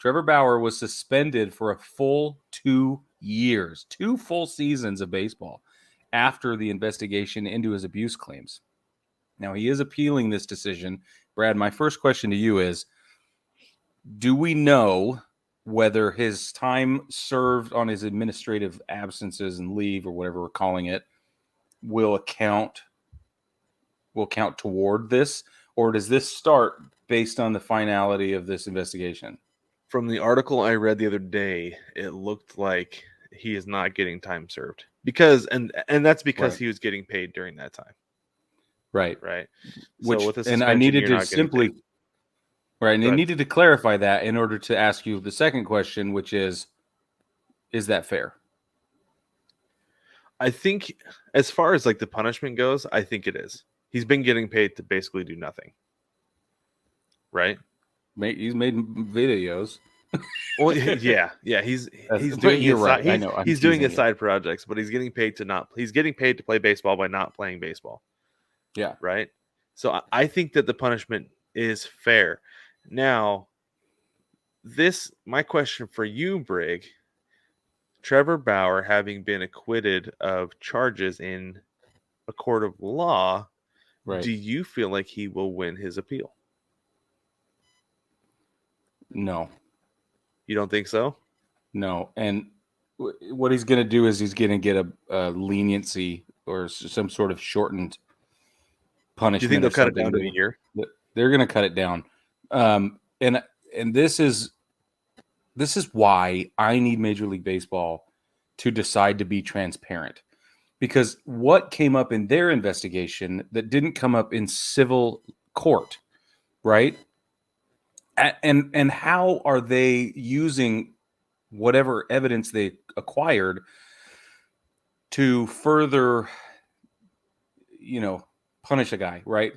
Trevor Bauer was suspended for a full 2 years, 2 full seasons of baseball after the investigation into his abuse claims. Now, he is appealing this decision. Brad, my first question to you is, do we know whether his time served on his administrative absences and leave, or whatever we're calling it, will count toward this, or does this start based on the finality of this investigation? From the article I read the other day, it looked like he is not getting time served because, and that's because Right. he was getting paid during that time. Right. Right. Which, so with a and I needed to simply, right, and I needed to clarify that in order to ask you the second question, which is that fair? I think as far as like the punishment goes, I think it is. He's been getting paid to basically do nothing. Right? He's made videos. Well, yeah. He's doing his right. I know. He's doing his side projects, but he's getting paid to play baseball by not playing baseball. Yeah. Right. So I think that the punishment is fair. Now, my question for you, Brig, Trevor Bauer, having been acquitted of charges in a court of law, right, do you feel like he will win his appeal? No. You don't think so? No. And what he's going to do is he's going to get a leniency or some sort of shortened punishment. Do you think they'll cut it down to a year? They're going to cut it down. And this is why I need Major League Baseball to decide to be transparent. Because what came up in their investigation that didn't come up in civil court, right? And how are they using whatever evidence they acquired to further, punish a guy, right?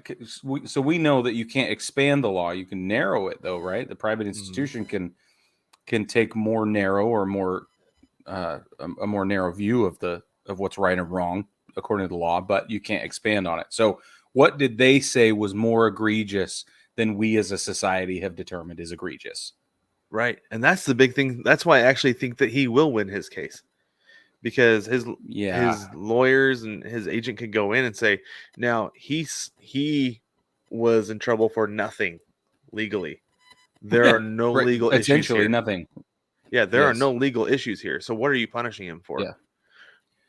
So we know that you can't expand the law. You can narrow it, though, right? The private institution can take more narrow or more a more narrow view of what's right and wrong according to the law, but you can't expand on it. So what did they say was more egregious than we as a society have determined is egregious? Right. And that's the big thing. That's why I actually think that he will win his case. Because his lawyers and his agent could go in and say, now he was in trouble for nothing legally. There are no legal issues here. Essentially nothing. Yeah, there are no legal issues here. So what are you punishing him for? Yeah.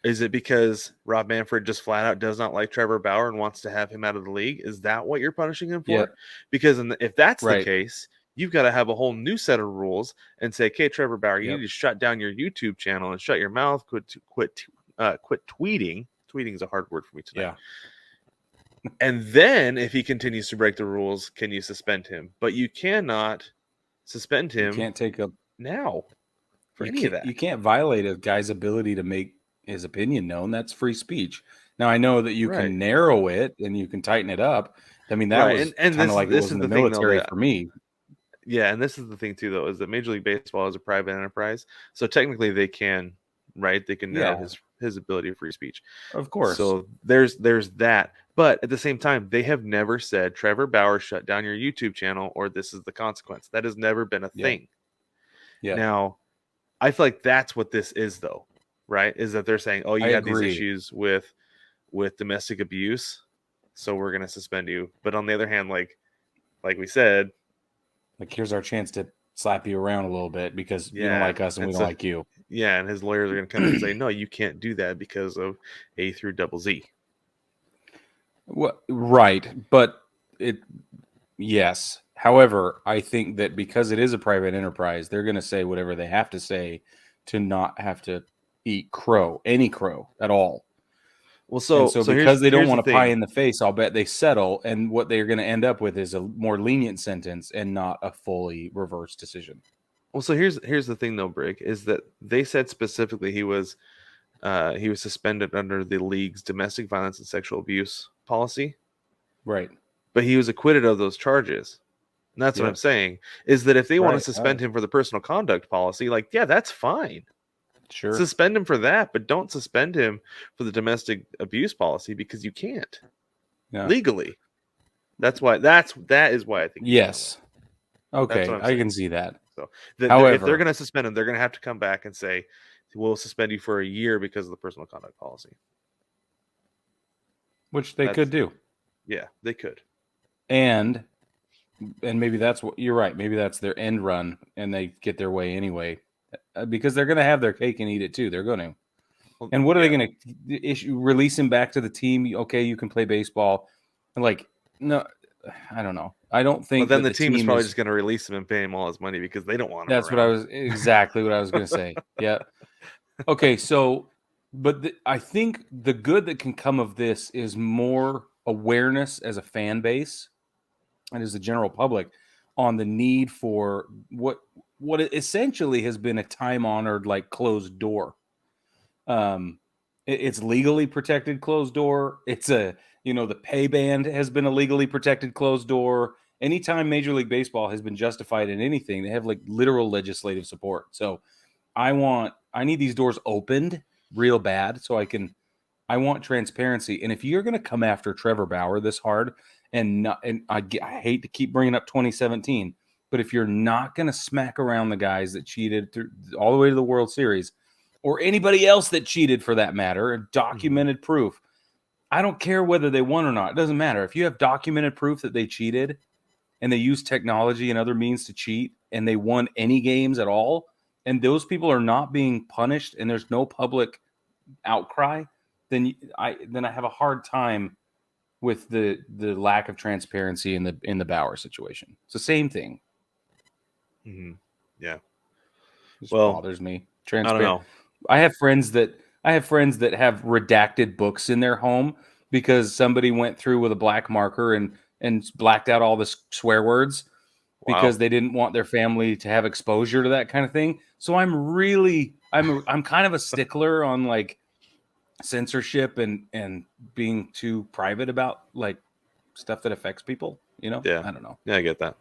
Is it because Rob Manfred just flat out does not like Trevor Bauer and wants to have him out of the league? Is that what you're punishing him for? Yeah. Because if that's the case, you've got to have a whole new set of rules and say, okay, Trevor Bauer, you need to shut down your YouTube channel and shut your mouth, quit tweeting. Tweeting is a hard word for me tonight. Yeah. And then if he continues to break the rules, can you suspend him? But you cannot suspend him. You can't take a now for any of that. You can't violate a guy's ability to make his opinion known. That's free speech. Now I know that you can narrow it and you can tighten it up. I mean, that was kind of like it was in the military for me. Yeah, and this is the thing too, though, is that Major League Baseball is a private enterprise, so technically they can, right? They can narrow his ability of free speech, of course. So there's that, but at the same time, they have never said Trevor Bauer shut down your YouTube channel or this is the consequence. That has never been a thing. Yeah. Now, I feel like that's what this is, though, right? Is that they're saying, oh, you have these issues with domestic abuse, so we're going to suspend you. But on the other hand, like we said, like, here's our chance to slap you around a little bit because you don't like us and we don't like you. Yeah, and his lawyers are going to come and say, no, you can't do that because of A through double Z. Well, right, but yes. However, I think that because it is a private enterprise, they're going to say whatever they have to say to not have to eat any crow at all. Well, so because they don't want to pie in the face, I'll bet they settle, and what they're going to end up with is a more lenient sentence and not a fully reversed decision. Well, so here's the thing, though, Brig, is that they said specifically he was suspended under the league's domestic violence and sexual abuse policy, right? But he was acquitted of those charges. And that's what I'm saying, is that if they want to suspend him for the personal conduct policy, like, yeah, that's fine. Sure. Suspend him for that, but don't suspend him for the domestic abuse policy because you can't legally. That is why I think. Yes. Okay, I can see that. though. However, if they're going to suspend him, they're going to have to come back and say, we'll suspend you for a year because of the personal conduct policy. Which they could do. Yeah, they could. And maybe that's what you're right. Maybe that's their end run and they get their way anyway, because they're going to have their cake and eat it too. They're going to. And what are they going to release him back to the team? Okay, you can play baseball. And like, no, I don't know. I don't think. But then the team is probably just going to release him and pay him all his money because they don't want him. That's exactly what I was going to say. Yeah. Okay, so, but I think the good that can come of this is more awareness as a fan base and as the general public on the need for what essentially has been a time-honored, like, closed door. It's legally protected closed door. It's the pay band has been a legally protected closed door. Anytime Major League Baseball has been justified in anything, they have like literal legislative support. So I need these doors opened real bad so I want transparency. And if you're going to come after Trevor Bauer this hard and I hate to keep bringing up 2017, but if you're not going to smack around the guys that cheated through all the way to the World Series, or anybody else that cheated for that matter, documented proof. I don't care whether they won or not. It doesn't matter. If you have documented proof that they cheated and they used technology and other means to cheat and they won any games at all, and those people are not being punished and there's no public outcry, then I have a hard time with the lack of transparency in the Bauer situation. It's the same thing. Mm-hmm. Yeah. It just bothers me. I don't know. I have friends that have redacted books in their home because somebody went through with a black marker and blacked out all the swear words because they didn't want their family to have exposure to that kind of thing. So I'm kind of a stickler on like censorship and being too private about like stuff that affects people, Yeah. I don't know. Yeah, I get that.